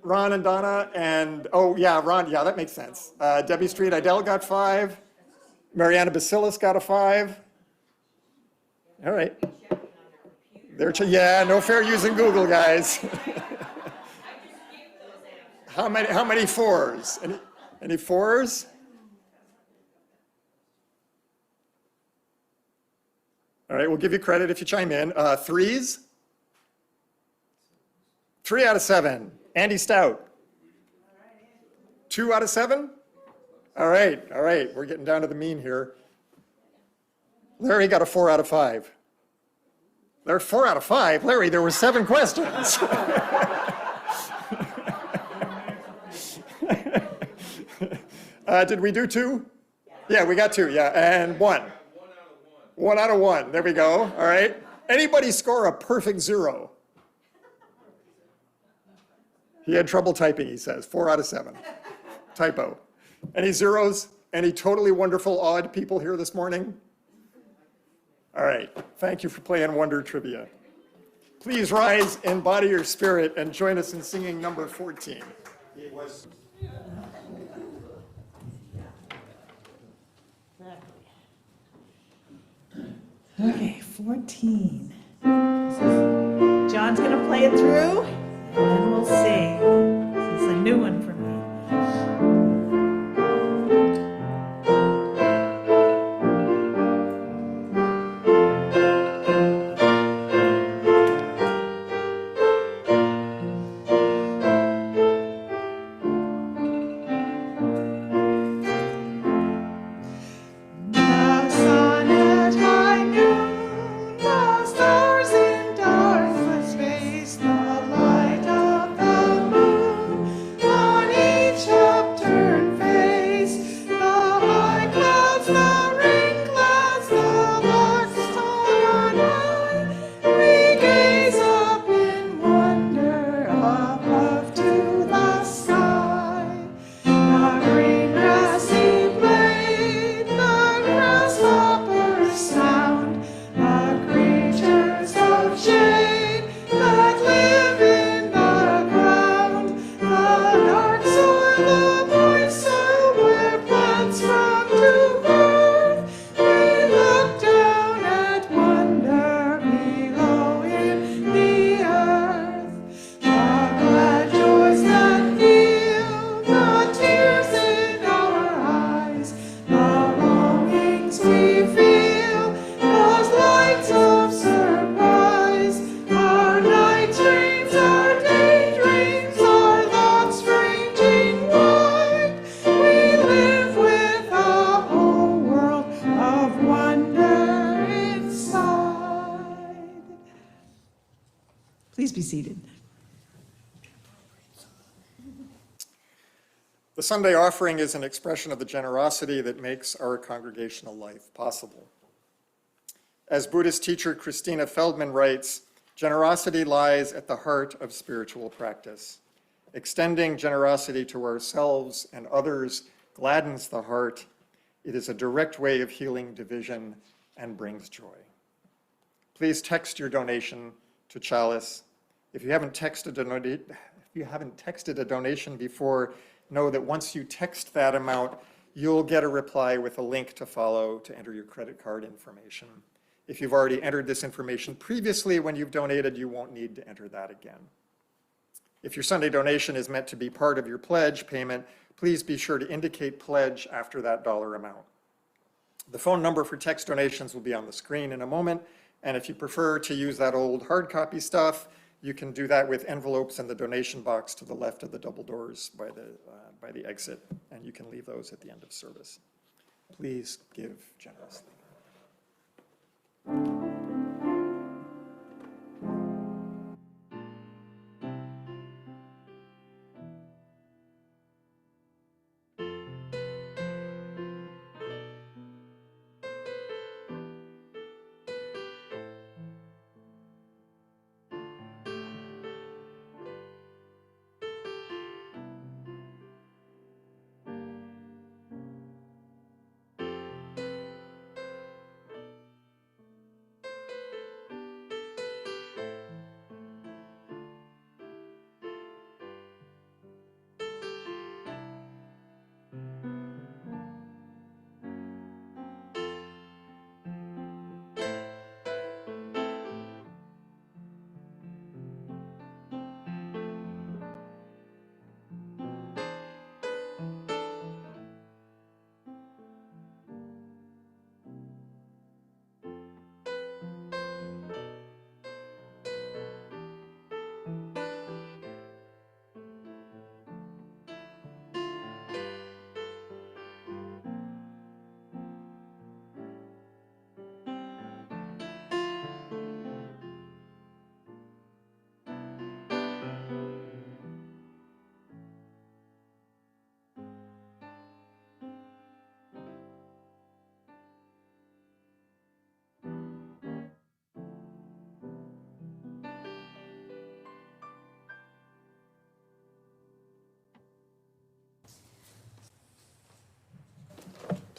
Speaker 2: Ron and Donna and, oh yeah, Ron, yeah, that makes sense. Debbie Street Idell got 5. Mariana Basilis got a 5. All right. Yeah, no fair using Google, guys. How many 4s? Any 4s? All right, we'll give you credit if you chime in. 3s? 3 out of 7. Andy Stout. 2 out of 7? All right, we're getting down to the mean here. Larry got a 4 out of 5. Larry, 4 out of 5? Larry, there were 7 questions. Did we do 2? Yeah, we got 2, yeah, and 1. 1 out of 1, there we go, all right. Anybody score a perfect 0? He had trouble typing, he says, 4 out of 7. Typo. Any 0s? Any totally wonderful, odd people here this morning? All right, thank you for playing Wonder Trivia. Please rise, embody your spirit, and join us in singing number 14.
Speaker 1: Okay, 14. John's gonna play it through, and then we'll sing. This is a new one for me. The sun at high noon, the stars in darkness face, the light of the moon on each upturned face, the high clouds, the rain clouds, the larks on high, we gaze up in wonder above to the sky. The green grassy blade, the grasshopper's sound, the creatures of shade that live in the ground, the dark soil, the moist soil where plants come to birth. We look down at wonder below in the earth. The glad joys that feel, the tears in our eyes, the longings we feel, those lights of surprise. Our night dreams, our daydreams, our thoughts ranging wide. We live with a whole world of wonder inside. Please be seated.
Speaker 2: The Sunday offering is an expression of the generosity that makes our congregational life possible. As Buddhist teacher Christina Feldman writes, generosity lies at the heart of spiritual practice. Extending generosity to ourselves and others gladdens the heart. It is a direct way of healing division and brings joy. Please text your donation to Chalice. If you haven't texted a donation before, know that once you text that amount, you'll get a reply with a link to follow to enter your credit card information. If you've already entered this information previously when you've donated, you won't need to enter that again. If your Sunday donation is meant to be part of your pledge payment, please be sure to indicate pledge after that dollar amount. The phone number for text donations will be on the screen in a moment, and if you prefer to use that old hard copy stuff, you can do that with envelopes in the donation box to the left of the double doors by the exit, and you can leave those at the end of service. Please give generously.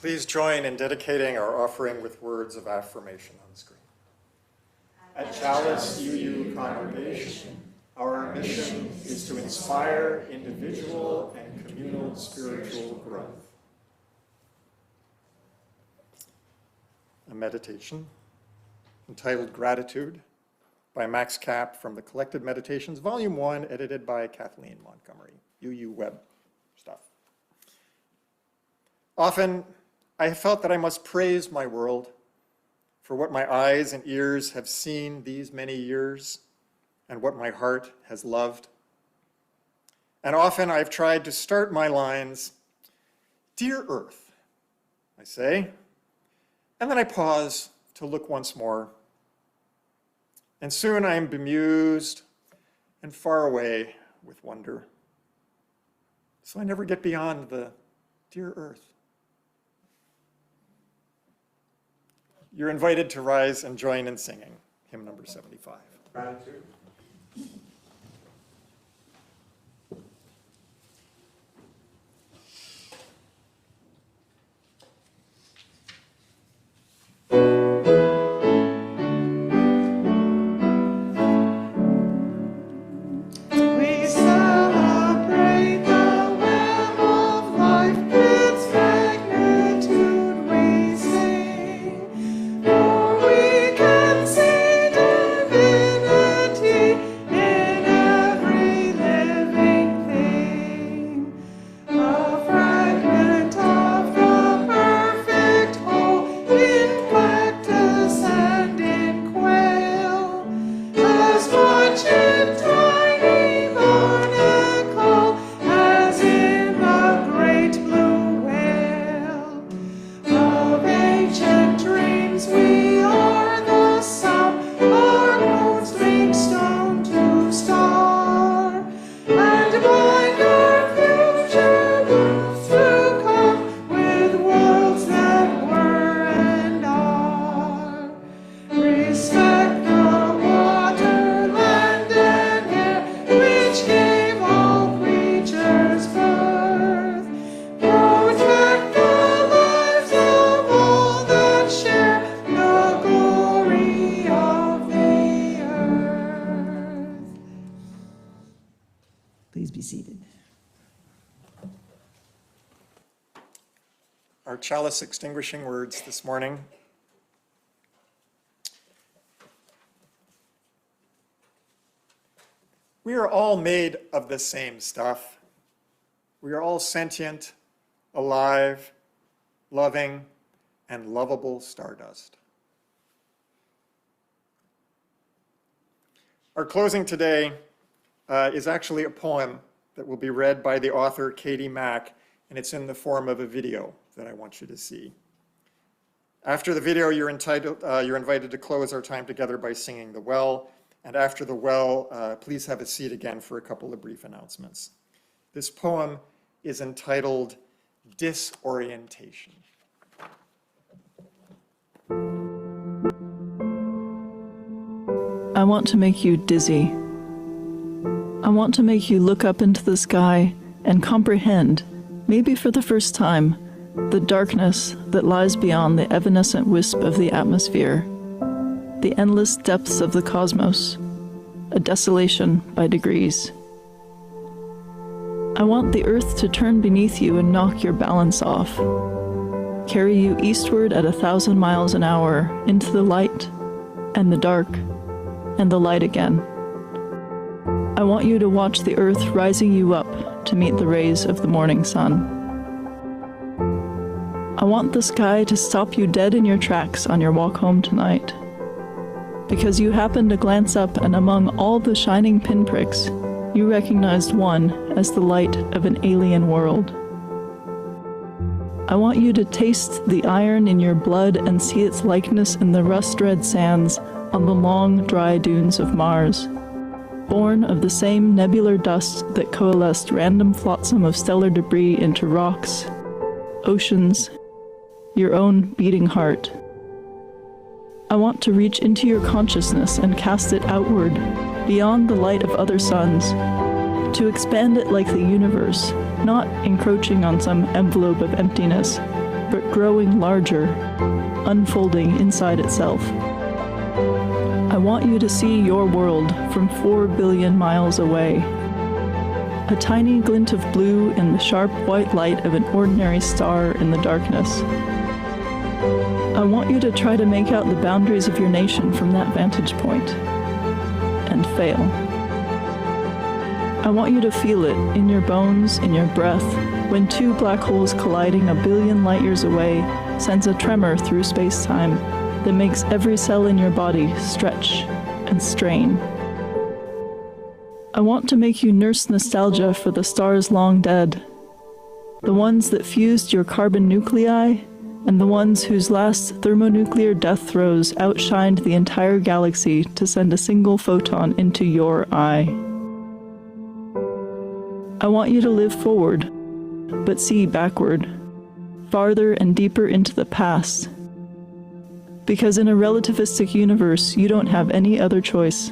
Speaker 2: Please join in dedicating our offering with words of affirmation on screen. At Chalice UU Congregation, our mission is to inspire individual and communal spiritual growth. A meditation entitled Gratitude by Max Kapp from the Collected Meditations, Volume 1, edited by Kathleen Montgomery, UU Web stuff. Often, I have felt that I must praise my world for what my eyes and ears have seen these many years and what my heart has loved. And often I've tried to start my lines, "Dear Earth," I say, and then I pause to look once more. And soon I am bemused and far away with wonder. So I never get beyond the "Dear Earth." You're invited to rise and join in singing hymn number 75. Gratitude.
Speaker 1: We celebrate the web of life, its magnitude we sing. For we can see divinity in every living thing. A fragment of the perfect whole in cactus and in quail. As much in tiny barnacle as in the great blue whale. Of ancient dreams we are the sum, our bones make stone to star. And bind our future worlds to come with worlds that were and are. Respect the water, land, and air, which gave all creatures birth. Protect the lives of all that share the glory of the earth. Please be seated.
Speaker 2: Our chalice extinguishing words this morning. We are all made of the same stuff. We are all sentient, alive, loving, and lovable stardust. Our closing today is actually a poem that will be read by the author Katie Mack, and it's in the form of a video that I want you to see. After the video, you're invited to close our time together by singing The Well, and after The Well, please have a seat again for a couple of brief announcements. This poem is entitled Disorientation.
Speaker 12: I want to make you dizzy. I want to make you look up into the sky and comprehend, maybe for the first time, the darkness that lies beyond the evanescent wisp of the atmosphere, the endless depths of the cosmos, a desolation by degrees. I want the earth to turn beneath you and knock your balance off, carry you eastward at 1,000 miles an hour into the light and the dark and the light again. I want you to watch the earth rising you up to meet the rays of the morning sun. I want the sky to stop you dead in your tracks on your walk home tonight, because you happened to glance up and among all the shining pinpricks, you recognized one as the light of an alien world. I want you to taste the iron in your blood and see its likeness in the rust-red sands on the long, dry dunes of Mars, born of the same nebular dust that coalesced random flotsam of stellar debris into rocks, oceans, your own beating heart. I want to reach into your consciousness and cast it outward, beyond the light of other suns, to expand it like the universe, not encroaching on some envelope of emptiness, but growing larger, unfolding inside itself. I want you to see your world from 4 billion miles away. A tiny glint of blue in the sharp white light of an ordinary star in the darkness. I want you to try to make out the boundaries of your nation from that vantage point, and fail. I want you to feel it in your bones, in your breath, when two black holes colliding a billion light years away sends a tremor through space-time that makes every cell in your body stretch and strain. I want to make you nurse nostalgia for the stars long dead, the ones that fused your carbon nuclei, and the ones whose last thermonuclear death throes outshined the entire galaxy to send a single photon into your eye. I want you to live forward, but see backward, farther and deeper into the past. Because in a relativistic universe, you don't have any other choice.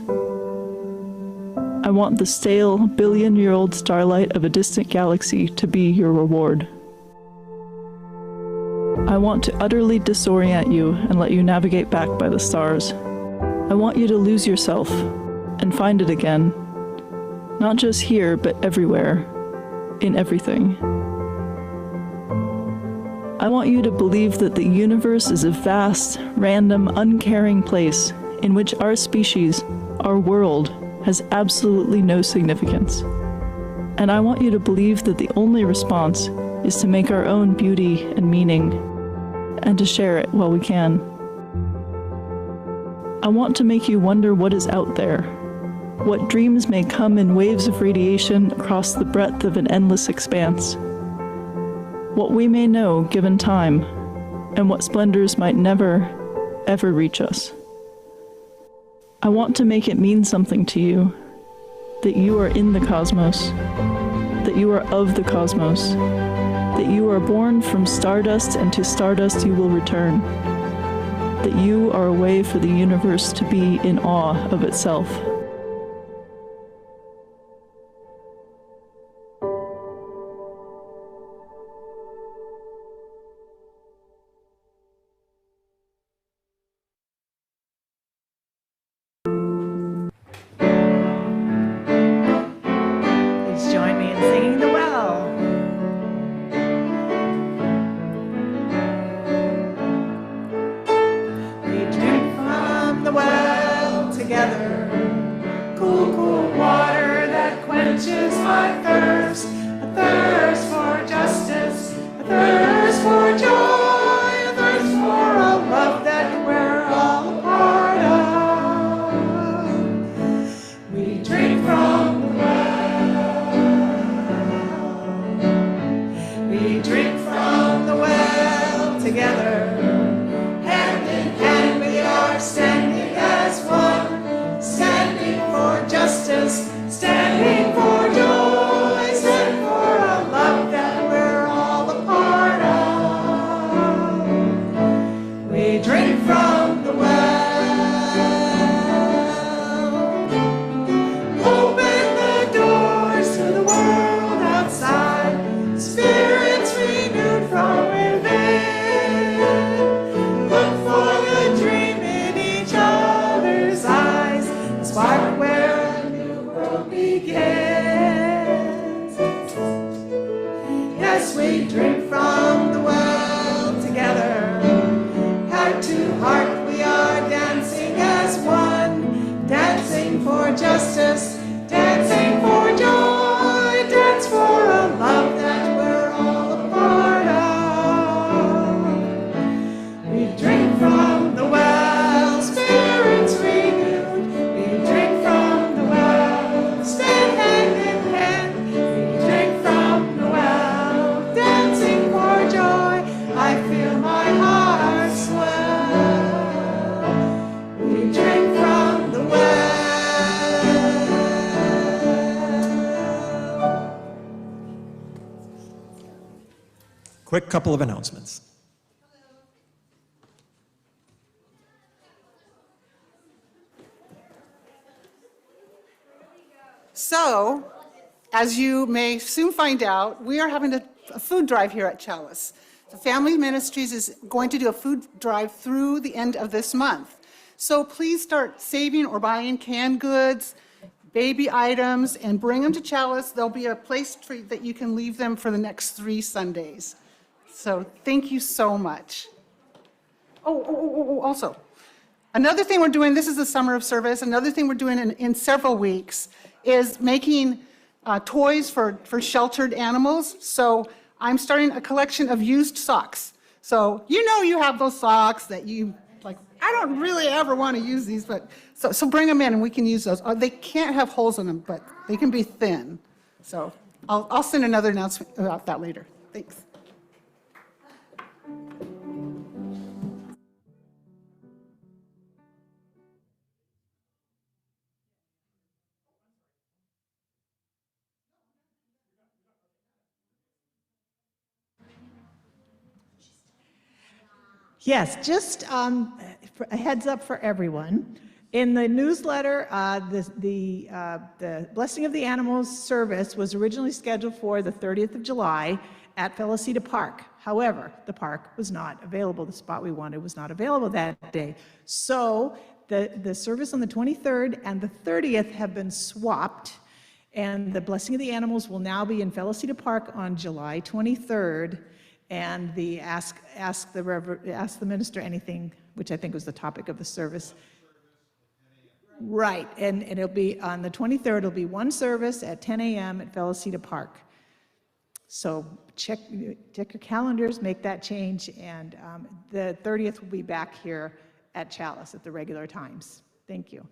Speaker 12: I want the stale, billion-year-old starlight of a distant galaxy to be your reward. I want to utterly disorient you and let you navigate back by the stars. I want you to lose yourself and find it again, not just here, but everywhere, in everything. I want you to believe that the universe is a vast, random, uncaring place in which our species, our world, has absolutely no significance. And I want you to believe that the only response is to make our own beauty and meaning, and to share it while we can. I want to make you wonder what is out there, what dreams may come in waves of radiation across the breadth of an endless expanse, what we may know given time, and what splendors might never, ever reach us. I want to make it mean something to you, that you are in the cosmos, that you are of the cosmos, that you are born from stardust and to stardust you will return, that you are a way for the universe to be in awe of itself.
Speaker 1: Please join me in singing the well. We drink from the well together, cool, cool water that quenches my thirst, a thirst for justice, a thirst for joy, a thirst for a love that we're all a part of. We drink from the well. We drink from the well together. Hand in hand we are standing as one, standing for justice, standing for joy, standing for a love that we're all a part of. We drink from the well. Open the doors to the world outside, spirits renewed from within. Look for the dream in each other's eyes, the spark where a new world begins. Yes, we drink from the well together. Heart to heart we are dancing as one, dancing for justice, dancing for joy, dance for a love that we're all a part of. We drink from the well, spirits renewed. We drink from the well, stand hand in hand. We drink from the well, dancing for joy. I feel my heart swell. We drink from the well.
Speaker 2: Quick couple of announcements.
Speaker 13: So, as you may soon find out, we are having a food drive here at Chalice. The Family Ministries is going to do a food drive through the end of this month. So please start saving or buying canned goods, baby items, and bring them to Chalice. There'll be a place that you can leave them for the next 3 Sundays. So thank you so much. Also, another thing we're doing, this is the summer of service, another thing we're doing in several weeks is making toys for sheltered animals. So I'm starting a collection of used socks. So you have those socks that you, like, I don't really ever want to use these, but so bring them in and we can use those. They can't have holes in them, but they can be thin. So I'll send another announcement about that later. Thanks.
Speaker 1: Yes, just a heads up for everyone. In the newsletter, the Blessing of the Animals service was originally scheduled for the 30th of July at Felicita Park. However, the park was not available. The spot we wanted was not available that day. So the service on the 23rd and the 30th have been swapped, and the Blessing of the Animals will now be in Felicita Park on July 23rd. And the ask the minister anything, which I think was the topic of the service. Right, and it'll be on the 23rd, it'll be one service at 10 a.m. at Felicita Park. So check your calendars, make that change, and the 30th will be back here at Chalice at the regular times. Thank you.